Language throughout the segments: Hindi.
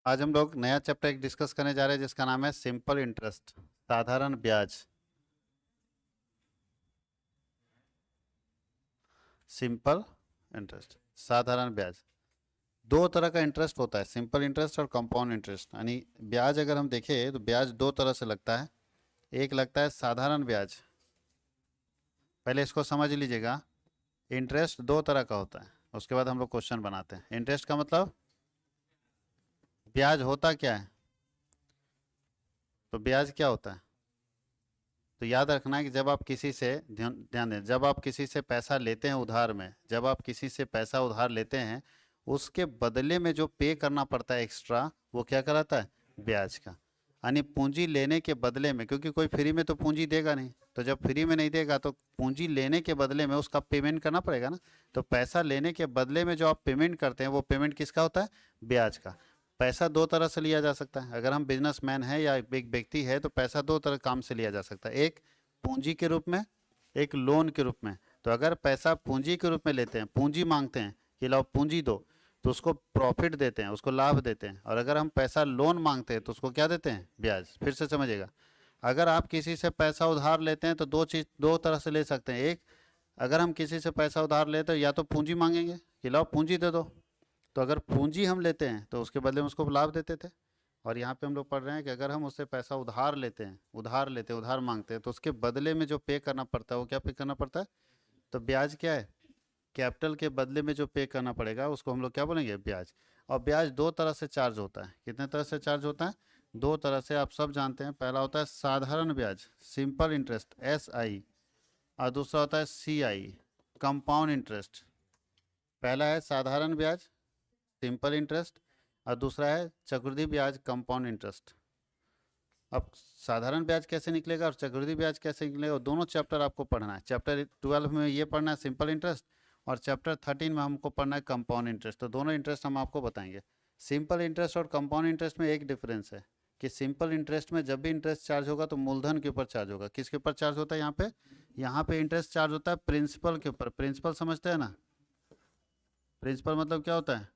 आज हम लोग नया चैप्टर एक डिस्कस करने जा रहे हैं जिसका नाम है सिंपल इंटरेस्ट, साधारण ब्याज। सिंपल इंटरेस्ट, साधारण ब्याज। दो तरह का इंटरेस्ट होता है, सिंपल इंटरेस्ट और कंपाउंड इंटरेस्ट। यानी ब्याज अगर हम देखें तो ब्याज दो तरह से लगता है। एक लगता है साधारण ब्याज, पहले इसको समझ लीजिएगा। इंटरेस्ट दो तरह का होता है, उसके बाद हम लोग क्वेश्चन बनाते हैं। इंटरेस्ट का मतलब ब्याज होता क्या है, तो ब्याज क्या होता है, तो याद रखना है कि जब आप किसी से ध्यान ध्यान दें, जब आप किसी से पैसा लेते हैं उधार में, जब आप किसी से पैसा उधार लेते हैं, उसके बदले में जो पे करना पड़ता है एक्स्ट्रा, वो क्या कहलाता है, ब्याज का। यानी पूंजी लेने के बदले में, क्योंकि कोई फ्री में तो पूंजी देगा नहीं, तो जब फ्री में नहीं देगा तो पूंजी लेने के बदले में उसका पेमेंट करना पड़ेगा ना। तो पैसा लेने के बदले में जो आप पेमेंट करते हैं, वो पेमेंट किसका होता है, ब्याज का। पैसा दो तरह से लिया जा सकता है। अगर हम बिजनेसमैन है या एक व्यक्ति है तो पैसा दो तरह काम से लिया जा सकता है, एक पूंजी के रूप में, एक लोन के रूप में। तो अगर पैसा पूंजी के रूप में लेते हैं, पूंजी मांगते हैं कि लाओ पूंजी दो, तो उसको प्रॉफिट देते हैं, उसको लाभ देते हैं। और अगर हम पैसा लोन मांगते हैं तो उसको क्या देते हैं, ब्याज। फिर से समझिएगा, अगर आप किसी से पैसा उधार लेते हैं तो दो चीज दो तरह से ले सकते हैं। एक, अगर हम किसी से पैसा उधार लेते हैं या तो पूंजी मांगेंगे कि लाओ पूंजी दे दो, तो अगर पूंजी हम लेते हैं तो उसके बदले में उसको लाभ देते थे। और यहाँ पे हम लोग पढ़ रहे हैं कि अगर हम उससे पैसा उधार लेते हैं, उधार मांगते हैं, तो उसके बदले में जो पे करना पड़ता है वो क्या पे करना पड़ता है, तो ब्याज क्या है, कैपिटल के बदले में जो पे करना पड़ेगा उसको हम लोग क्या बोलेंगे, ब्याज। और ब्याज दो तरह से चार्ज होता है। कितने तरह से चार्ज होता है, दो तरह से, आप सब जानते हैं। पहला होता है साधारण ब्याज, सिंपल इंटरेस्ट, SI। और दूसरा होता है CI, कंपाउंड इंटरेस्ट। पहला है साधारण ब्याज, सिंपल इंटरेस्ट, और दूसरा है चक्रवृद्धि ब्याज, कंपाउंड इंटरेस्ट। अब साधारण ब्याज कैसे निकलेगा और चक्रवृद्धि ब्याज कैसे निकलेगा, दोनों चैप्टर आपको पढ़ना है। चैप्टर 12 में ये पढ़ना है सिंपल इंटरेस्ट, और चैप्टर 13 में हमको पढ़ना है कंपाउंड इंटरेस्ट। तो दोनों इंटरेस्ट हम आपको बताएंगे। सिंपल इंटरेस्ट और कंपाउंड इंटरेस्ट में एक डिफरेंस है कि सिंपल इंटरेस्ट में जब भी इंटरेस्ट चार्ज होगा तो मूलधन के ऊपर चार्ज होगा। किसके ऊपर चार्ज होता है, यहाँ पे इंटरेस्ट चार्ज होता है प्रिंसिपल के ऊपर। प्रिंसिपल समझते हैं ना, प्रिंसिपल मतलब क्या होता है,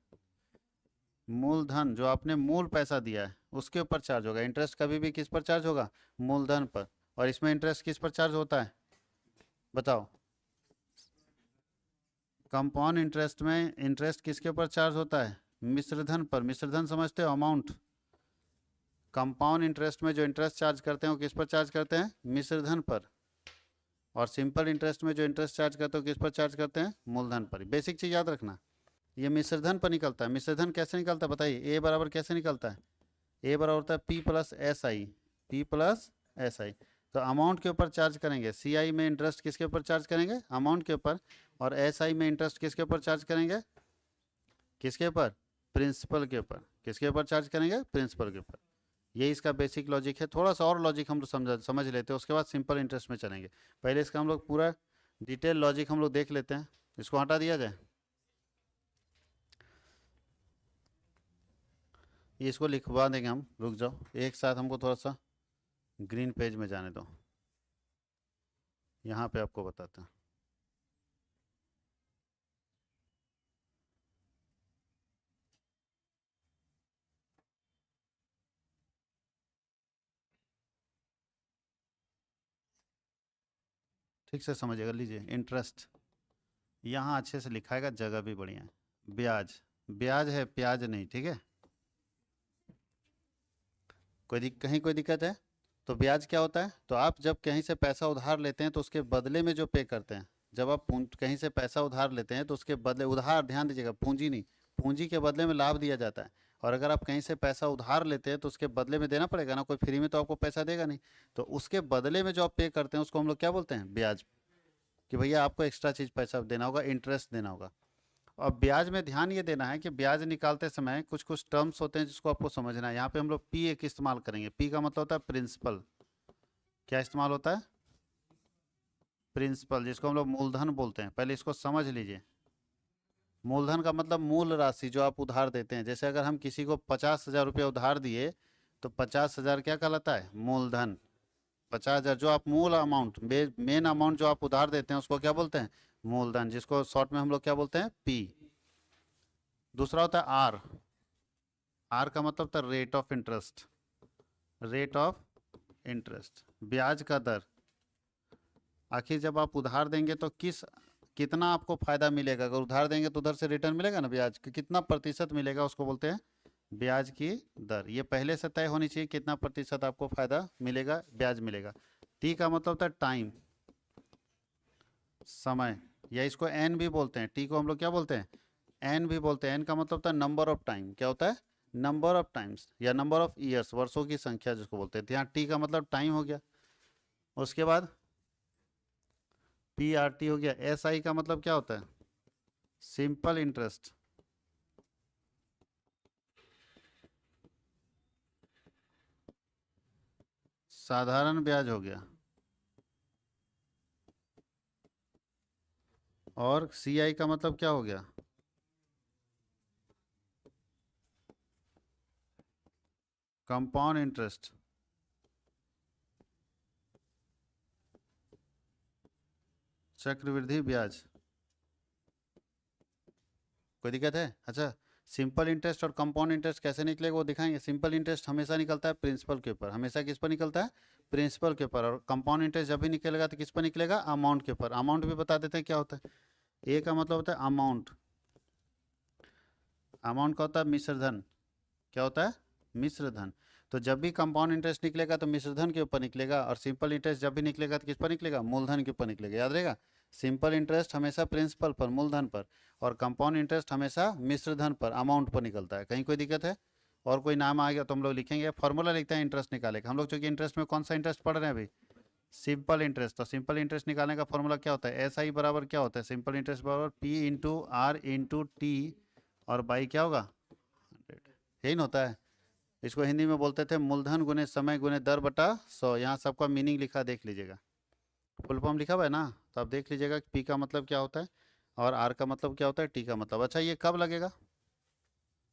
मूलधन, जो आपने मूल पैसा दिया है उसके ऊपर चार्ज होगा। इंटरेस्ट कभी भी किस पर चार्ज होगा, मूलधन पर। और इसमें इंटरेस्ट किस पर चार्ज होता है, बताओ। कंपाउंड इंटरेस्ट में इंटरेस्ट किसके ऊपर चार्ज होता है, मिश्रधन पर। मिश्रधन समझते हो, अमाउंट। कंपाउंड इंटरेस्ट में जो इंटरेस्ट चार्ज करते हैं वो किस पर चार्ज करते हैं, मिश्रधन पर। और सिंपल इंटरेस्ट में जो इंटरेस्ट चार्ज करते हो किस पर चार्ज करते हैं, मूलधन पर। बेसिक चीज याद रखना, ये मिश्रधन पर निकलता है। मिश्रधन कैसे निकलता है बताइए, ए बराबर कैसे निकलता है, ए बराबर होता है P+SI, P+SI। तो अमाउंट के ऊपर चार्ज करेंगे, CI में इंटरेस्ट किसके ऊपर चार्ज करेंगे, अमाउंट के ऊपर। और SI में इंटरेस्ट किसके ऊपर चार्ज करेंगे, किसके ऊपर, प्रिंसिपल के ऊपर। किसके ऊपर चार्ज करेंगे, प्रिंसिपल के ऊपर। ये इसका बेसिक लॉजिक है। थोड़ा सा और लॉजिक हम लोग समझ लेते हैं, उसके बाद सिंपल इंटरेस्ट में चलेंगे। पहले इसका हम लोग पूरा डिटेल लॉजिक हम लोग देख लेते हैं। इसको हटा दिया जाए, ये इसको लिखवा देंगे हम। रुक जाओ एक साथ, हमको थोड़ा सा ग्रीन पेज में जाने दो, यहाँ पे आपको बताता हूँ। ठीक से समझिएगा, लीजिए इंटरेस्ट यहाँ अच्छे से लिखाएगा, जगह भी बढ़िया है। ब्याज, ब्याज है, प्याज नहीं, ठीक है। कहीं कोई दिक्कत है, तो ब्याज क्या होता है, तो आप जब कहीं से पैसा उधार लेते हैं तो उसके बदले में जो पे करते हैं, जब आप कहीं से पैसा उधार लेते हैं तो उसके बदले, उधार ध्यान दीजिएगा, पूंजी नहीं, पूंजी के बदले में लाभ दिया जाता है। और अगर आप कहीं से पैसा उधार लेते हैं तो उसके बदले में देना पड़ेगा ना, कोई फ्री में तो आपको पैसा देगा नहीं। तो उसके बदले में जो आप पे करते हैं उसको हम लोग क्या बोलते हैं, ब्याज। कि भैया आपको एक्स्ट्रा चीज पैसा देना होगा, इंटरेस्ट देना होगा। और ब्याज में ध्यान ये देना है कि ब्याज निकालते समय कुछ कुछ टर्म्स होते हैं जिसको आपको समझना है। यहाँ पे हम लोग P एक इस्तेमाल करेंगे। P का मतलब होता है प्रिंसिपल। क्या इस्तेमाल होता है, प्रिंसिपल, जिसको हम लोग मूलधन बोलते हैं। पहले इसको समझ लीजिए। मूलधन का मतलब मूल राशि जो आप उधार देते हैं। जैसे अगर हम किसी को 50,000 रुपया उधार दिए तो 50,000 क्या कहलाता है, मूलधन। 50,000 जो आप मूल अमाउंट, मेन अमाउंट जो आप उधार देते हैं उसको क्या बोलते हैं, मूलधन, जिसको शॉर्ट में हम लोग क्या बोलते हैं, P। दूसरा होता है R। आर का मतलब था rate of interest, rate of interest ब्याज का दर। आखिर जब आप उधार देंगे तो कितना आपको फायदा मिलेगा, अगर उधार देंगे तो उधर से रिटर्न मिलेगा ना, ब्याज कितना प्रतिशत मिलेगा उसको बोलते हैं ब्याज की दर। ये पहले से तय होनी चाहिए कितना प्रतिशत आपको फायदा मिलेगा, ब्याज मिलेगा। टी का मतलब था टाइम, समय, या इसको एन भी बोलते हैं, टी को हम लोग क्या बोलते हैं, एन भी बोलते हैं। एन का मतलब था नंबर ऑफ टाइम, क्या होता है, नंबर ऑफ टाइम्स या नंबर ऑफ ईयर्स, वर्षों की संख्या जिसको बोलते हैं। तो यहाँ टी का मतलब टाइम हो गया। उसके बाद पी आर टी हो गया। एस आई का मतलब क्या होता है, सिंपल इंटरेस्ट, साधारण ब्याज हो गया। और सी आई का मतलब क्या हो गया, कंपाउंड इंटरेस्ट, चक्रवृद्धि ब्याज। कोई दिक्कत है? अच्छा, सिंपल इंटरेस्ट और कंपाउंड इंटरेस्ट कैसे निकलेगा वो दिखाएंगे। सिंपल इंटरेस्ट हमेशा निकलता है प्रिंसिपल के ऊपर, हमेशा किस पर निकलता है, प्रिंसिपल के ऊपर। और कंपाउंड इंटरेस्ट जब भी निकलेगा तो किस पर निकलेगा, अमाउंट के ऊपर। अमाउंट भी बता देते हैं क्या होता है। ए का मतलब होता है अमाउंट, अमाउंट का होता है मिश्र धन, क्या होता है, मिश्र धन। तो जब भी कंपाउंड इंटरेस्ट निकलेगा तो मिश्र धन के ऊपर निकलेगा, और सिंपल इंटरेस्ट जब भी निकलेगा तो किस पर निकलेगा, मूलधन के ऊपर निकलेगा। याद रहेगा, सिंपल इंटरेस्ट हमेशा प्रिंसिपल पर, मूलधन पर, और कंपाउंड इंटरेस्ट हमेशा मिश्र धन पर, अमाउंट पर निकलता है। कहीं कोई दिक्कत है? और कोई नाम आ गया तो हम लोग लिखेंगे, फॉर्मूला लिखते हैं इंटरेस्ट निकाले का। हम लोग चूंकि इंटरेस्ट में कौन सा इंटरेस्ट पढ़ रहे हैं अभी, सिंपल इंटरेस्ट। तो सिंपल इंटरेस्ट निकालने का फॉर्मूला क्या होता है, एस आई बराबर क्या होता है, सिंपल इंटरेस्ट बराबर P into R into T, और बाई क्या होगा, 100। यही ना होता है। इसको हिंदी में बोलते थे मूलधन गुने समय गुने दर बटा 100। यहाँ सबका मीनिंग लिखा देख लीजिएगा, फुल फॉर्म लिखा हुआ है ना, तो आप देख लीजिएगा कि पी का मतलब क्या होता है और आर का मतलब क्या होता है, टी का मतलब। अच्छा, ये कब लगेगा?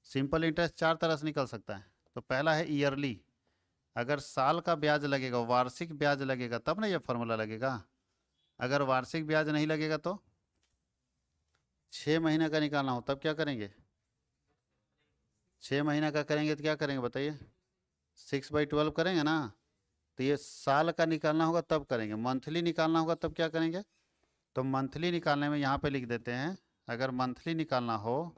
सिंपल इंटरेस्ट चार तरह से निकल सकता है। तो पहला है ईयरली, अगर साल का ब्याज लगेगा, वार्षिक ब्याज लगेगा तब ना ये फॉर्मूला लगेगा। अगर वार्षिक ब्याज नहीं लगेगा तो 6 महीने का निकालना हो तब क्या करेंगे, 6 महीने का करेंगे तो क्या करेंगे बताइए, 6/12 करेंगे ना। तो ये साल का निकालना होगा तब करेंगे, मंथली निकालना होगा तब क्या करेंगे। तो मंथली निकालने में यहाँ पे लिख देते हैं, अगर मंथली निकालना हो,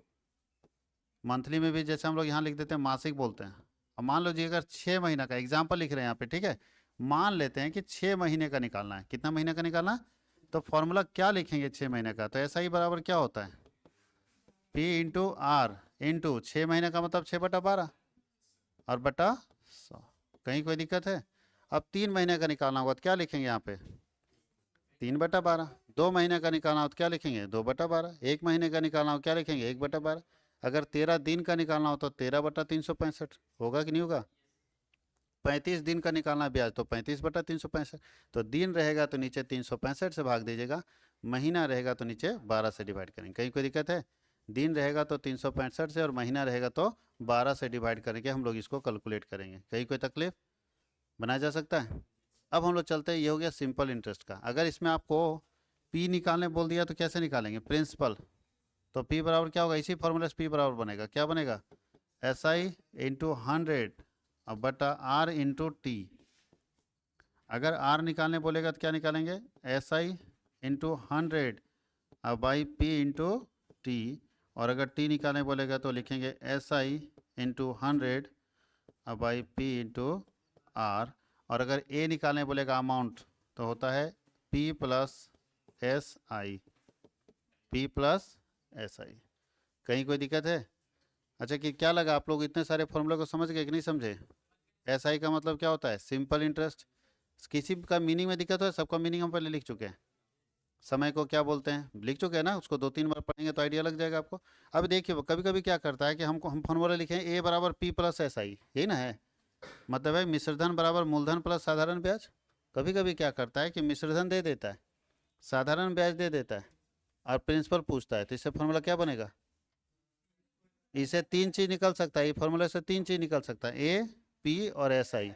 मंथली में भी जैसे हम लोग यहाँ लिख देते हैं मासिक बोलते हैं। अब मान लो जी अगर 6 महीना का एग्जाम्पल लिख रहे हैं यहाँ पे, ठीक है, मान लेते हैं कि 6 महीने का निकालना है। कितना महीने का निकालना है? तो फॉर्मूला क्या लिखेंगे 6 महीने का, तो ऐसा ही बराबर क्या होता है, पी इंटू आर इंटू 6 महीने का मतलब 6/12 और बटा 100। कहीं कोई दिक्कत है? अब 3 महीने का निकालना होगा तो क्या लिखेंगे यहाँ पे, 3/12। 2 महीने का निकालना हो तो क्या लिखेंगे, 2/12। 1 महीने का निकालना हो क्या लिखेंगे, 1/12। अगर 13 दिन का निकालना हो तो 13/365 होगा कि नहीं होगा। 35 दिन का निकालना है ब्याज तो 35/365। तो दिन रहेगा तो नीचे 365 से भाग दीजिएगा, महीना रहेगा तो नीचे 12 से डिवाइड करेंगे। कहीं कोई दिक्कत है? दिन रहेगा तो 365 से और महीना रहेगा तो 12 से डिवाइड करके हम लोग इसको कैलकुलेट करेंगे। कहीं कोई तकलीफ? बनाया जा सकता है। अब हम लोग चलते हैं, ये हो गया सिंपल इंटरेस्ट का। अगर इसमें आपको पी निकालने बोल दिया तो कैसे निकालेंगे, प्रिंसिपल। तो पी बराबर क्या होगा, इसी फॉर्मूले से पी बराबर बनेगा, क्या बनेगा, एस आई इंटू 100 अब बटा आर इंटू टी। अगर आर निकालने बोलेगा तो क्या निकालेंगे, एस आई इंटू 100 अब बाई पी इंटू टी। और अगर टी निकालने बोलेगा तो लिखेंगे एस आई इंटू 100 अब बाई पी इंटू आर। और अगर ए निकालने बोलेगा अमाउंट तो होता है P plus S I, P plus S I. कहीं कोई दिक्कत है? अच्छा, कि क्या लगा आप लोग इतने सारे फॉर्मूले को समझ गए कि नहीं समझे। एस आई का मतलब क्या होता है, सिंपल इंटरेस्ट। किसी का मीनिंग में दिक्कत हो, सबका मीनिंग हम पहले लिख चुके हैं। समय को क्या बोलते हैं लिख चुके हैं ना, उसको 2-3 बार पढ़ेंगे तो आइडिया लग जाएगा आपको। अब देखिए कभी कभी क्या करता है कि हम फॉर्मूला लिखें ए बराबर पी प्लस एस आई, यही ना है, मतलब है मिश्रधन बराबर मूलधन प्लस साधारण ब्याज। कभी कभी क्या करता है कि मिश्रधन दे देता है, साधारण ब्याज दे देता है और प्रिंसिपल पूछता है, तो इससे फॉर्मूला क्या बनेगा, इसे 3 चीज निकल सकता है, ये फॉर्मूला से 3 चीज निकल सकता है, ए पी और एस आई,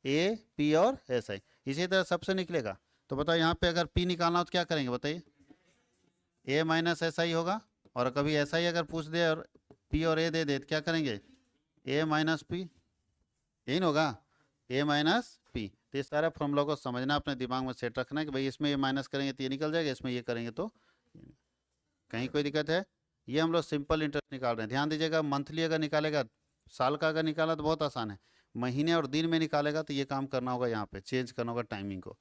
ए पी और एस आई, इसी तरह सबसे निकलेगा। तो बताओ यहाँ पे अगर पी निकालना हो तो क्या करेंगे बताइए, ए माइनस एस आई होगा। और कभी एस आई अगर पूछ दे और पी और ए दे दे तो क्या करेंगे, ए माइनस पी, यही ना होगा, ए माइनस पी। तो ये सारा फॉर्मूला को समझना, अपने दिमाग में सेट रखना कि भाई इसमें ये माइनस करेंगे तो ये निकल जाएगा, इसमें ये करेंगे तो कहीं कोई दिक्कत है। ये हम लोग सिंपल इंटरेस्ट निकाल रहे हैं, ध्यान दीजिएगा। मंथली अगर निकालेगा, साल का अगर निकाला तो बहुत आसान है, महीने और दिन में निकालेगा तो ये काम करना होगा, यहाँ पे चेंज करना होगा टाइमिंग को।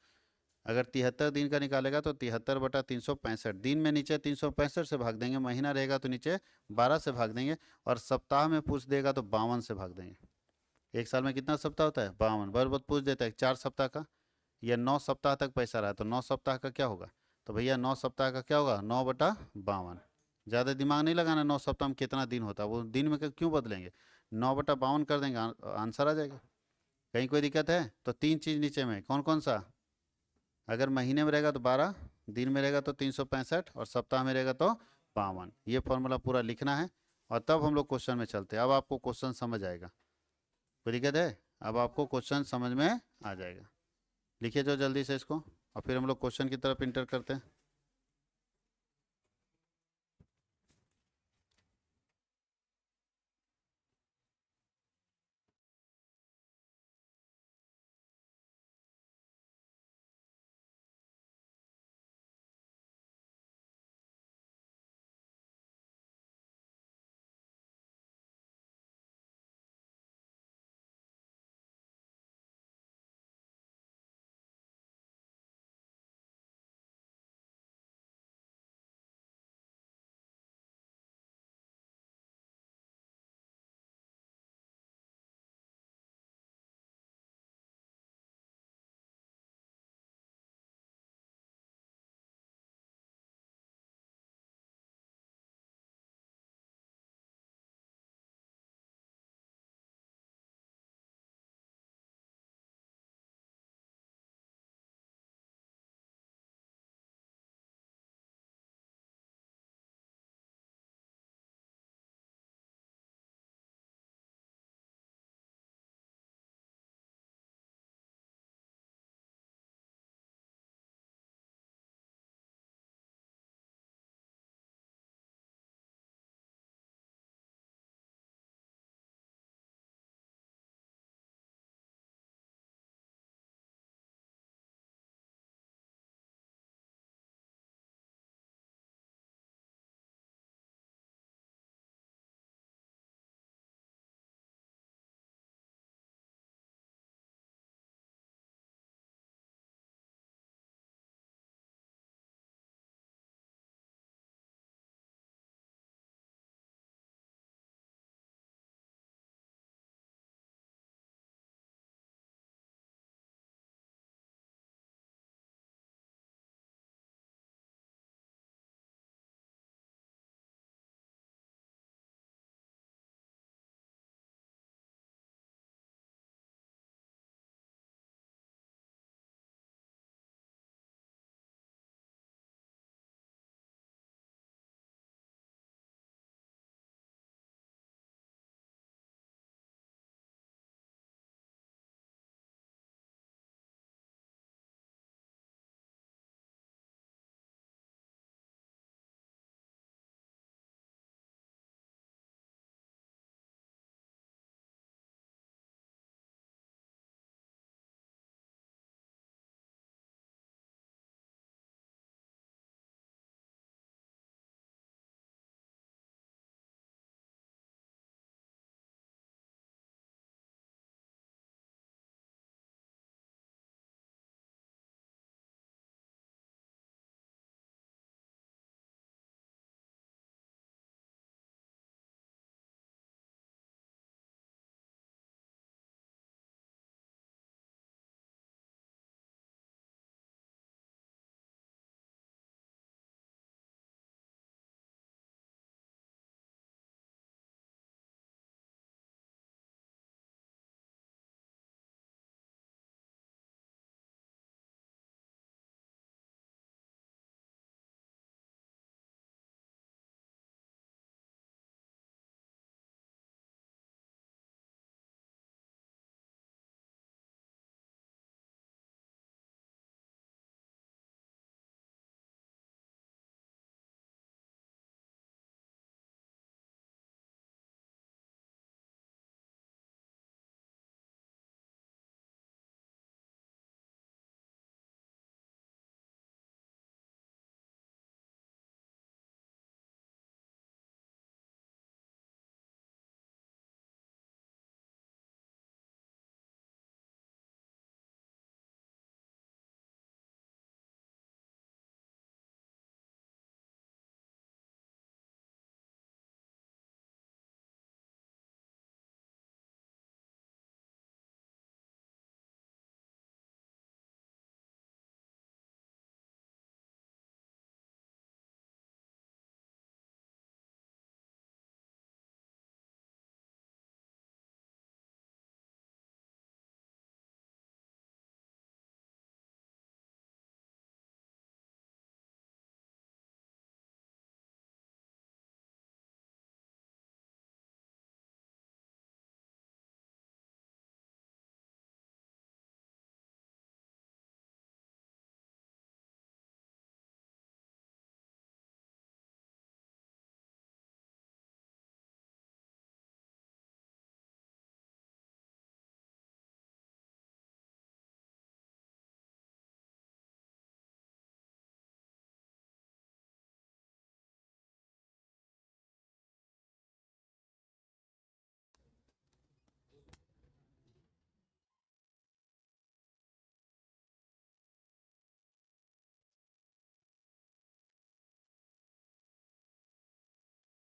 अगर 73 दिन का निकालेगा तो 73/365, दिन में नीचे 365 से भाग देंगे, महीना रहेगा तो नीचे 12 से भाग देंगे, और सप्ताह में पूछ देगा तो 52 से भाग देंगे। एक साल में कितना सप्ताह होता है? 52। बराबर पूछ देता है 4 सप्ताह का, या 9 सप्ताह तक पैसा रहा तो 9 सप्ताह का क्या होगा? तो भैया 9 सप्ताह का क्या होगा? 9/52। ज़्यादा दिमाग नहीं लगाना 9 सप्ताह में कितना दिन होता है, वो दिन में क्यों बदलेंगे, 9/52 कर देंगे, आंसर आ जाएगा। कहीं कोई दिक्कत है? तो 3 चीज़ नीचे में, कौन कौन सा? अगर महीने में रहेगा तो 12, दिन में रहेगा तो 365, और सप्ताह में रहेगा तो 52। ये फॉर्मूला पूरा लिखना है, और तब हम लोग क्वेश्चन में चलते हैं। अब आपको क्वेश्चन समझ आएगा, कोई दिक्कत है? अब आपको क्वेश्चन समझ में आ जाएगा। लिखिए जो जल्दी से इसको, और फिर हम लोग क्वेश्चन की तरफ इंटर करते हैं।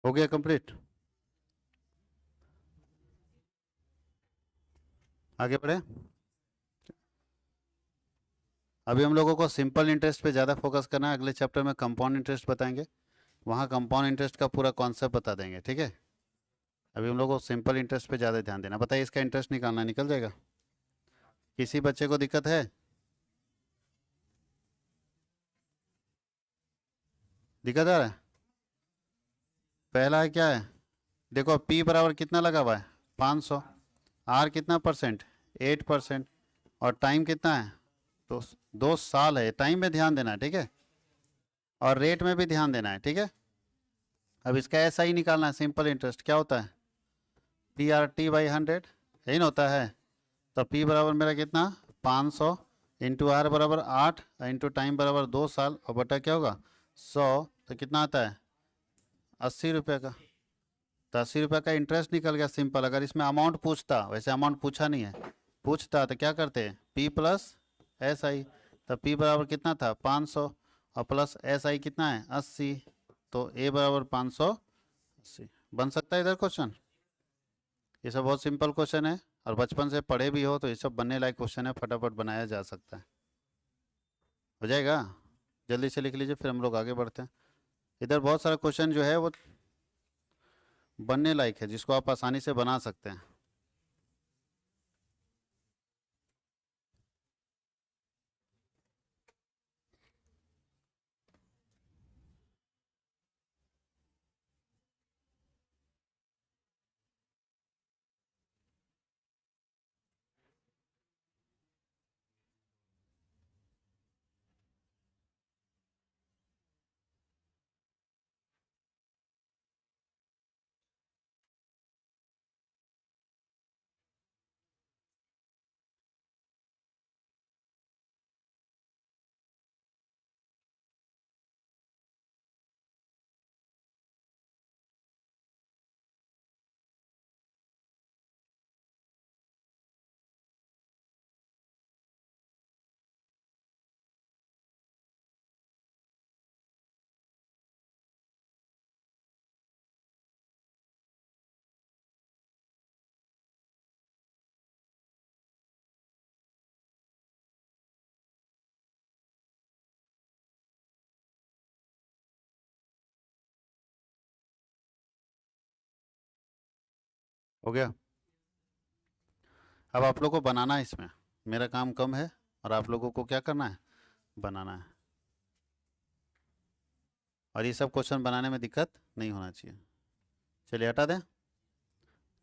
हो गया कंप्लीट? आगे बढ़े। अभी हम लोगों को सिंपल इंटरेस्ट पे ज़्यादा फोकस करना है, अगले चैप्टर में कंपाउंड इंटरेस्ट बताएंगे, वहाँ कंपाउंड इंटरेस्ट का पूरा कॉन्सेप्ट बता देंगे, ठीक है। अभी हम लोग को सिंपल इंटरेस्ट पे ज़्यादा ध्यान देना। बताइए इसका इंटरेस्ट निकालना, निकल जाएगा? किसी बच्चे को दिक्कत है? दिक्कत आ रहा है? पहला है क्या है, देखो P बराबर कितना लगा हुआ है 500, R कितना परसेंट 8%, और टाइम कितना है तो 2 साल है। टाइम में ध्यान देना है, ठीक है, और रेट में भी ध्यान देना है, ठीक है। अब इसका ऐसा ही निकालना है, सिंपल इंटरेस्ट क्या होता है PRT/100, यही ना होता है। तो P बराबर मेरा कितना 500 इंटू R बराबर 8 इंटू टाइम बराबर 2 साल और बटा क्या होगा 100, तो कितना आता है 80 रुपये का। तो 80 रुपये का इंटरेस्ट निकल गया सिंपल। अगर इसमें अमाउंट पूछता, वैसे अमाउंट पूछा नहीं है, पूछता तो क्या करते हैं P प्लस SI। तो P बराबर कितना था 500 और प्लस SI कितना है 80, तो A बराबर 580। बन सकता है इधर क्वेश्चन। ये सब बहुत सिंपल क्वेश्चन है और बचपन से पढ़े भी हो तो ये सब बनने लायक क्वेश्चन है, फटाफट बनाया जा सकता है। हो जाएगा? जल्दी से लिख लीजिए, फिर हम लोग आगे बढ़ते हैं। इधर बहुत सारा क्वेश्चन जो है वो बनने लायक है, जिसको आप आसानी से बना सकते हैं। हो गया? अब आप लोग को बनाना है इसमें, मेरा काम कम है और आप लोगों को क्या करना है बनाना है। और ये सब क्वेश्चन बनाने में दिक्कत नहीं होना चाहिए। चलिए हटा दें,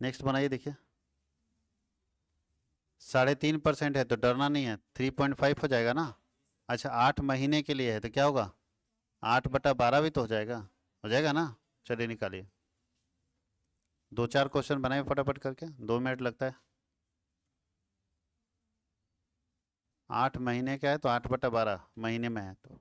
नेक्स्ट बनाइए। देखिए 3.5% है तो डरना नहीं है, 3.5 हो जाएगा ना। अच्छा 8 महीने के लिए है तो क्या होगा 8/12 भी तो हो जाएगा ना। चलिए निकालिए, 2-4 क्वेश्चन बनाए फटाफट करके, 2 मिनट लगता है। 8 महीने का है तो 8/12 महीने में है तो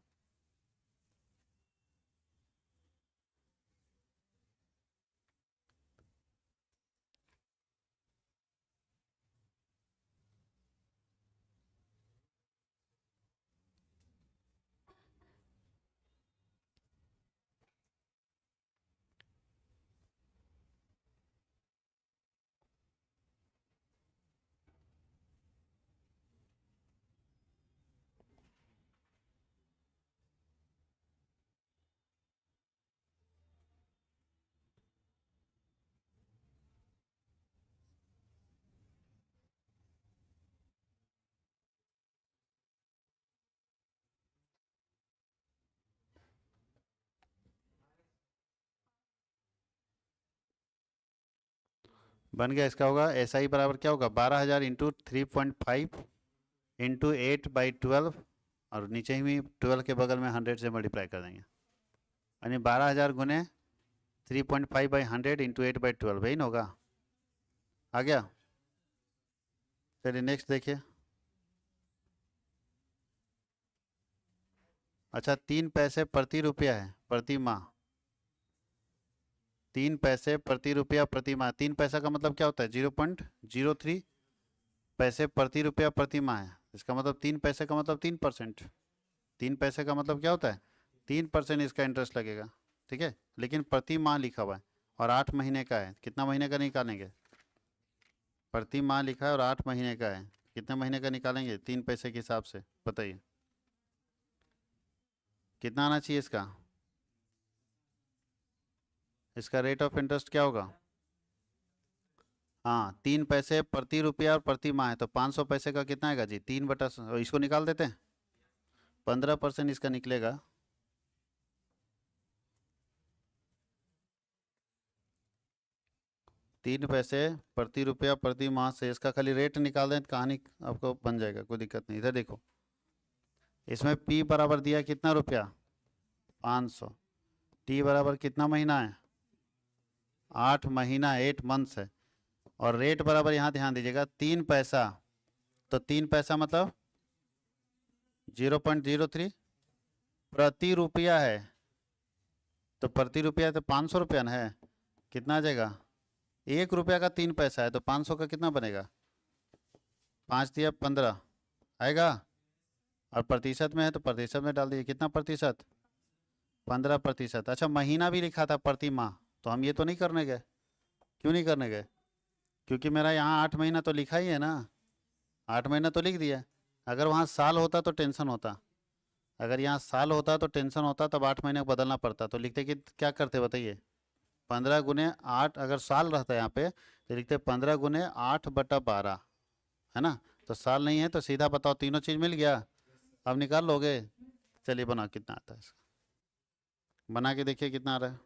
बन गया। इसका होगा SI बराबर क्या होगा 12,000 इंटू 3.5 इंटू 8/12, और नीचे ही 12 के बगल में 100 से मल्टीप्लाई कर देंगे, यानी 12,000 गुने 3.5/100 इंटू 8/12 यही ना होगा। आ गया? चलिए नेक्स्ट देखिए। अच्छा 3 पैसे प्रति रुपया है प्रति माह, 3 पैसे प्रति रुपया प्रति माह। 3 पैसा का मतलब क्या होता है 0.03 पैसे प्रति रुपया प्रति माह है। इसका मतलब 3 पैसे का मतलब 3%। 3 पैसे का मतलब क्या होता है 3% इसका इंटरेस्ट लगेगा, ठीक है, लेकिन प्रति माह लिखा हुआ है। और 8 महीने का है, कितना महीने का निकालेंगे? प्रति माह लिखा है और 8 महीने का है, कितने महीने का निकालेंगे 3 पैसे के हिसाब से? बताइए कितना आना चाहिए इसका? इसका रेट ऑफ इंटरेस्ट क्या होगा? हाँ, 3 पैसे प्रति रुपया और प्रति माह है, तो 500 पैसे का कितना आएगा जी? 3/, इसको निकाल देते हैं, 15% इसका निकलेगा। 3 पैसे प्रति रुपया प्रति माह से इसका खाली रेट निकाल दें तो कहानी आपको बन जाएगा, कोई दिक्कत नहीं। इधर देखो, इसमें P बराबर दिया कितना रुपया? 500। T बराबर कितना महीना है? 8 महीना, 8 मंथ्स है। और रेट बराबर यहाँ ध्यान दीजिएगा 3 पैसा, तो 3 पैसा मतलब 0.03 प्रति रुपया है, तो प्रति रुपया तो 500 रुपया ना है, कितना आ जाएगा? 1 रुपया का 3 पैसा है, तो 500 का कितना बनेगा? 5 × 15 आएगा। और प्रतिशत में है तो प्रतिशत में डाल दीजिए, कितना प्रतिशत? 15%। अच्छा, महीना भी लिखा था प्रति माह, तो हम ये तो नहीं करने गए। क्यों नहीं करने गए? क्योंकि मेरा यहाँ 8 महीना तो लिखा ही है ना, 8 महीना तो लिख दिया। अगर वहाँ साल होता तो टेंशन होता, अगर यहाँ साल होता तो टेंशन होता, तब 8 महीने को बदलना पड़ता, तो लिखते कि क्या करते बताइए? 15 × 8, अगर साल रहता है यहाँ पे तो लिखते 15 × 8/12, है ना? तो साल नहीं है तो सीधा बताओ, तीनों चीज मिल गया। अब निकाल लोगे? चलिए बनाओ, कितना आता है इसका, बना के देखिए कितना आ रहा है।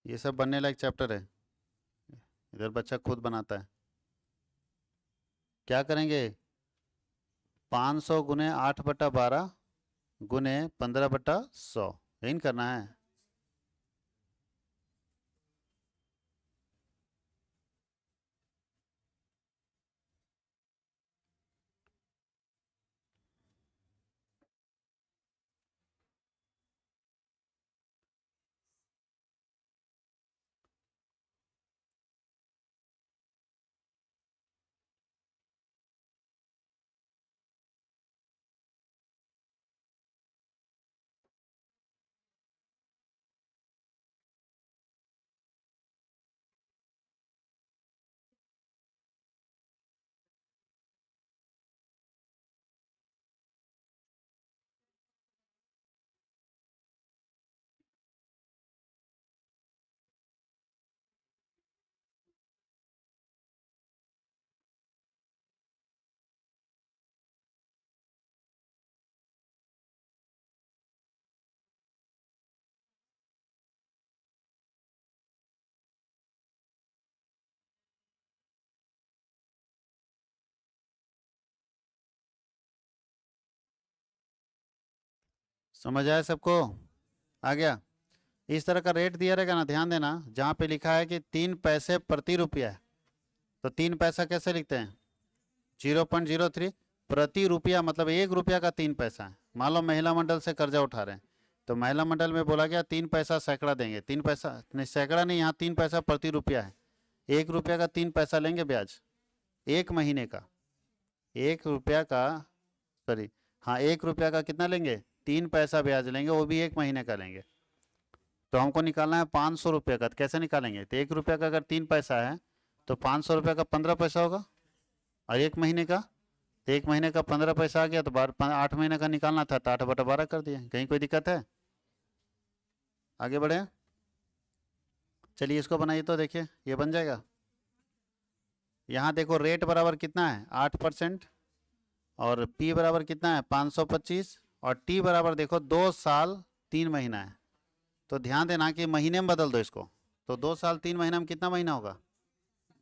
ये सब बनने लायक चैप्टर है, इधर बच्चा खुद बनाता है। क्या करेंगे? 500 × 8/12 गुने 15/100, यही न करना है। समझ आया सबको? आ गया? इस तरह का रेट दिया रहेगा ना, ध्यान देना, जहाँ पे लिखा है कि 3 पैसे प्रति रुपया है, तो 3 पैसा कैसे लिखते हैं? 0.03 प्रति रुपया, मतलब 1 रुपया का 3 पैसा है। मान लो महिला मंडल से कर्जा उठा रहे हैं, तो महिला मंडल में बोला गया 3 पैसा सैकड़ा देंगे, 3 पैसा नहीं, सैकड़ा नहीं, यहाँ 3 पैसा प्रति रुपया है। 1 रुपया का 3 पैसा लेंगे ब्याज, 1 महीने का। 1 रुपया का, सॉरी, हाँ, 1 रुपया का कितना लेंगे? 3 पैसा ब्याज लेंगे, वो भी 1 महीने का लेंगे। तो हमको निकालना है 500 रुपये का, तो कैसे निकालेंगे? तो 1 रुपया का अगर 3 पैसा है तो 500 रुपये का 15 पैसा होगा, और 1 महीने का, तो 1 महीने का 15 पैसा आ गया, तो 8 महीने का निकालना था, तो 8/12 कर दिए। कहीं कोई दिक्कत है? आगे बढ़े, चलिए इसको बनाइए तो देखिए ये बन जाएगा। यहाँ देखो रेट बराबर कितना है? 8%, और P बराबर कितना है? 525, और T बराबर देखो 2 साल 3 महीना है। तो ध्यान देना कि महीने में बदल दो इसको, तो 2 साल 3 महीना में कितना महीना होगा?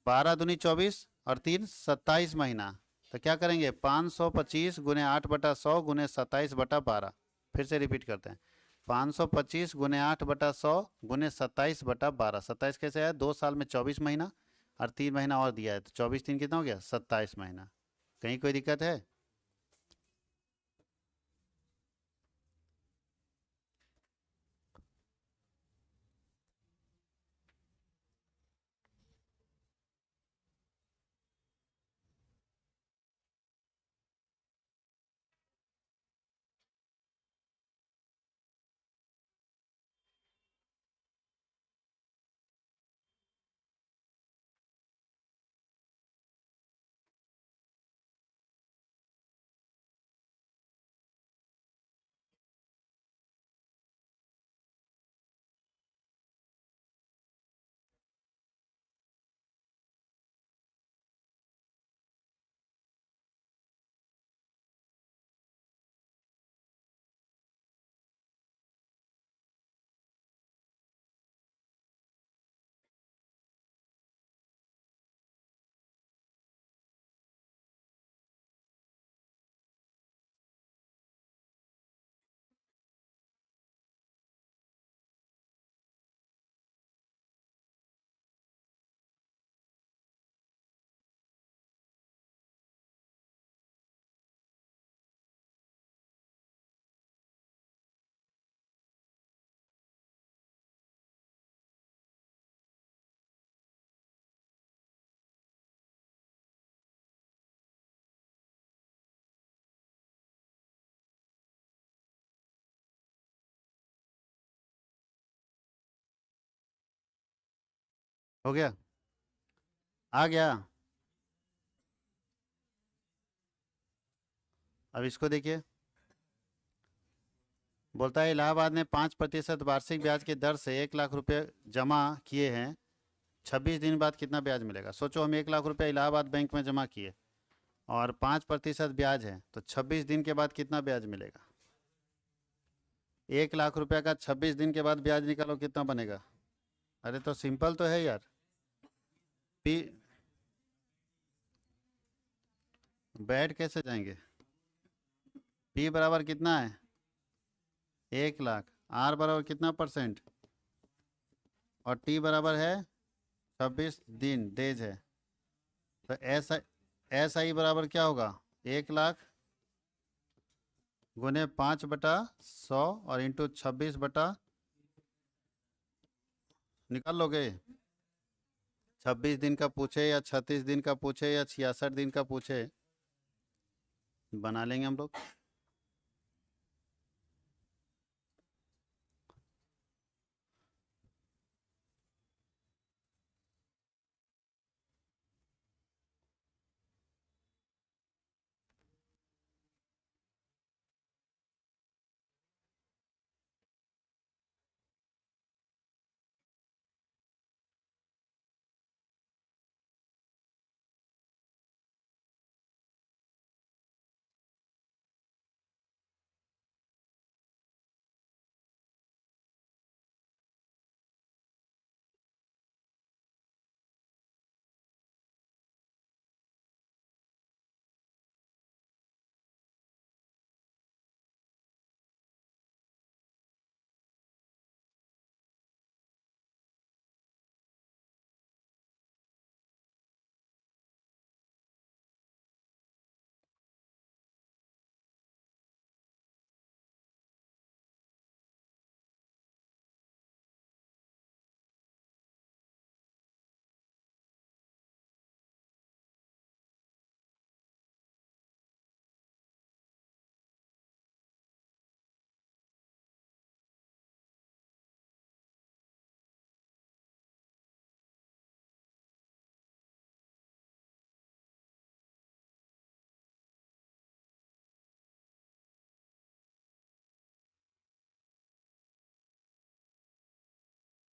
12 दूनी 24 और 3 27 महीना। तो क्या करेंगे? 525 × 8/100 × 27/12। फिर से रिपीट करते हैं, 525 × 8/100 × 27/12। 27 कैसे है? 2 साल में 24 महीना, और 3 महीना और दिया है, तो 24 3 कितना हो गया? 27 महीना। कहीं कोई दिक्कत है? हो गया? आ गया? अब इसको देखिए, बोलता है इलाहाबाद ने 5% वार्षिक ब्याज की दर से 1 लाख रुपए जमा किए हैं, 26 दिन बाद कितना ब्याज मिलेगा? सोचो, हम 1 लाख रुपए इलाहाबाद बैंक में जमा किए और 5% ब्याज है, तो 26 दिन के बाद कितना ब्याज मिलेगा? 1 लाख रुपए का 26 दिन के बाद ब्याज निकालो, कितना बनेगा? अरे तो सिंपल तो है यार। पी बैठ कैसे जाएंगे? पी बराबर कितना है? 1 लाख। आर बराबर कितना परसेंट? और टी बराबर है 26 दिन, डेज है। तो एस आई बराबर क्या होगा? 1 लाख गुने 5/100 और इंटू 26 निकाल लोगे? 26 दिन का पूछे या 36 दिन का पूछे या 66 दिन का पूछे, बना लेंगे हम लोग।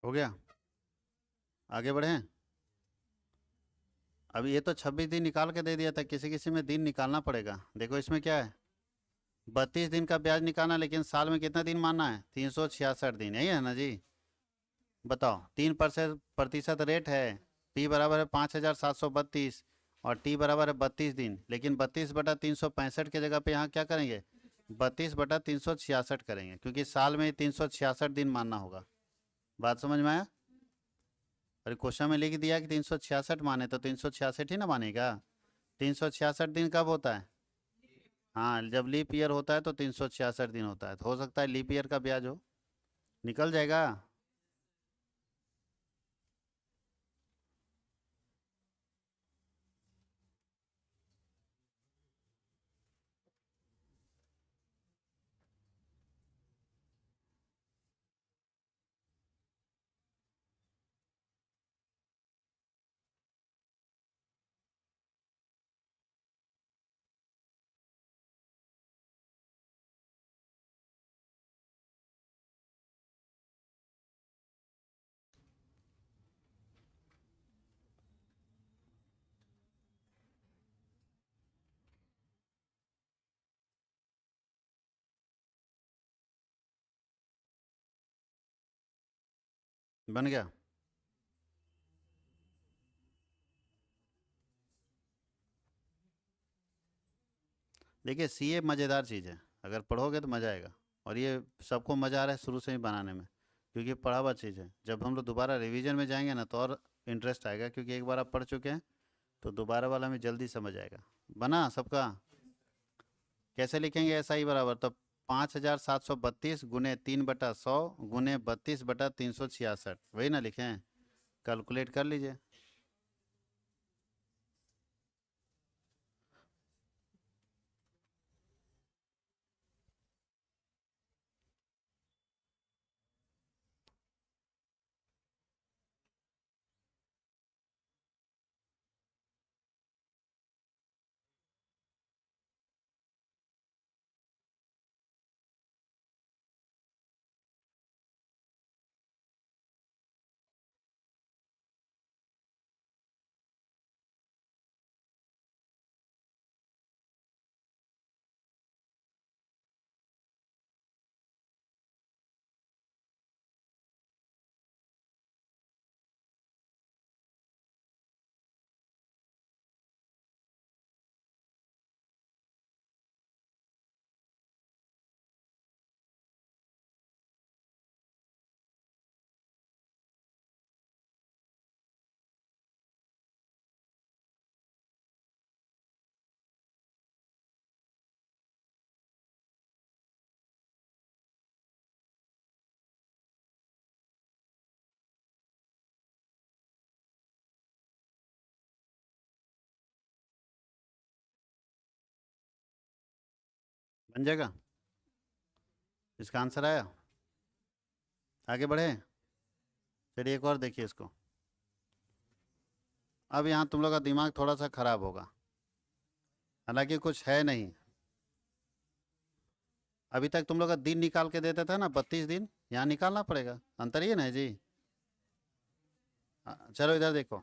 हो गया? आगे बढ़ें? अब ये तो 26 दिन निकाल के दे दिया था, किसी किसी में दिन निकालना पड़ेगा। देखो इसमें क्या है, 32 दिन का ब्याज निकालना, लेकिन साल में कितना दिन मानना है? 366 दिन, यही है ना जी? बताओ, 3% रेट है, पी बराबर है 5,732 और टी बराबर है 32 दिन, लेकिन 32/365 की जगह पे यहाँ क्या करेंगे? 32/366 करेंगे, क्योंकि साल में 366 दिन मानना होगा। बात समझ में आया? अरे क्वेश्चन में लिख दिया कि 366 माने, तो 366 ही ना मानेगा। 366 दिन कब होता है? हाँ, जब लीप ईयर होता है तो 366 दिन होता है, तो हो सकता है लीप ईयर का ब्याज हो। निकल जाएगा। बन गया? देखिए, सीए मज़ेदार चीज़ है, अगर पढ़ोगे तो मज़ा आएगा। और ये सबको मज़ा आ रहा है शुरू से ही बनाने में, क्योंकि पढ़ा हुआ चीज़ है। जब हम लोग दोबारा रिवीजन में जाएंगे ना, तो और इंटरेस्ट आएगा, क्योंकि एक बार आप पढ़ चुके हैं तो दोबारा वाला में जल्दी समझ आएगा। बना सबका? कैसे लिखेंगे एस आई बराबर? तो 5,732 गुने 3/100 गुने 32/366, वही ना लिखें? कैलकुलेट कर लीजिए। बन जाएगा? इसका आंसर आया? आगे बढ़े? चलिए एक और देखिए इसको। अब यहाँ तुम लोग का दिमाग थोड़ा सा खराब होगा, हालांकि कुछ है नहीं। अभी तक तुम लोग का दिन निकाल के देता था ना, 32 दिन, यहाँ निकालना पड़ेगा। अंतर ये ना है जी। चलो इधर देखो,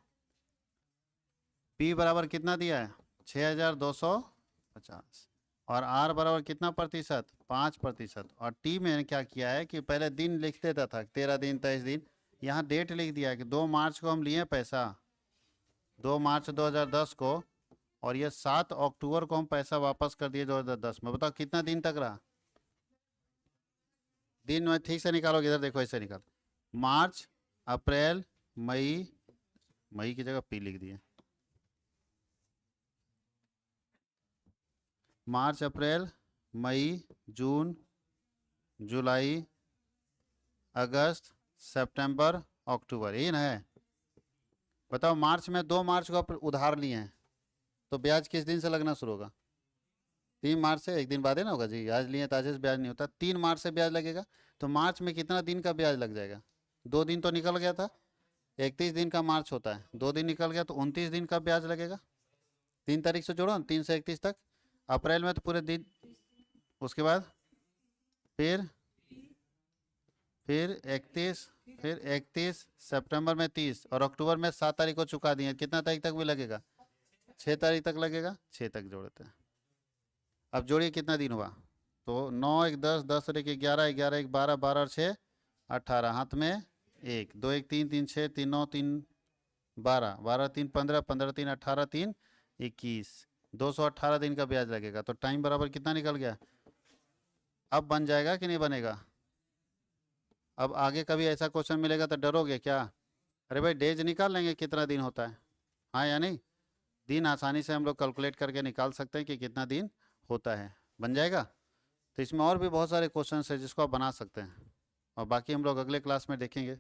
P बराबर कितना दिया है? 6250। और R बराबर कितना प्रतिशत? 5%। और T में क्या किया है कि पहले दिन लिख देता था, 13 दिन 23 दिन, यहाँ डेट लिख दिया कि 2 मार्च को हम लिए पैसा, 2 मार्च 2010 को, और ये 7 अक्टूबर को हम पैसा वापस कर दिए 2010 में। बताओ कितना दिन तक रहा? दिन में ठीक से निकालोगे, इधर देखो ऐसे निकाल, मार्च अप्रैल मई, मई की जगह P लिख दिए, मार्च अप्रैल मई जून जुलाई अगस्त सितंबर अक्टूबर, यही ना है? बताओ मार्च में 2 मार्च को आप उधार लिए हैं, तो ब्याज किस दिन से लगना शुरू होगा? 3 मार्च से। एक दिन बाद है ना होगा जी, आज लिए तो आज से ब्याज नहीं होता, 3 मार्च से ब्याज लगेगा। तो मार्च में कितना दिन का ब्याज लग जाएगा? 2 दिन तो निकल गया था, 31 दिन का मार्च होता है, 2 दिन निकल गया तो 29 दिन का ब्याज लगेगा। 3 तारीख से जोड़ो, 3 से 31 तक। अप्रैल में तो पूरे दिन, उसके बाद फिर 31, फिर 31, सितंबर में 30, और अक्टूबर में 7 तारीख को चुका दिए, कितना तारीख तक भी लगेगा? 6 तारीख तक लगेगा। 6 तक जोड़ते हैं। अब जोड़िए कितना दिन हुआ, तो 9 1 10, 10 और 1 11, 11 1 12, 12 और 6 18, हाथ में 1, 2 1 3 3 6, 3 9 3 12, 12 3 15, 15 3 18, 3 21, 218 दिन का ब्याज लगेगा। तो टाइम बराबर कितना निकल गया? अब बन जाएगा कि नहीं बनेगा? अब आगे कभी ऐसा क्वेश्चन मिलेगा तो डरोगे क्या? अरे भाई डेज निकाल लेंगे कितना दिन होता है, हाँ या नहीं? दिन आसानी से हम लोग कैलकुलेट करके निकाल सकते हैं कि कितना दिन होता है, बन जाएगा। तो इसमें और भी बहुत सारे क्वेश्चन है जिसको आप बना सकते हैं, और बाकी हम लोग अगले क्लास में देखेंगे।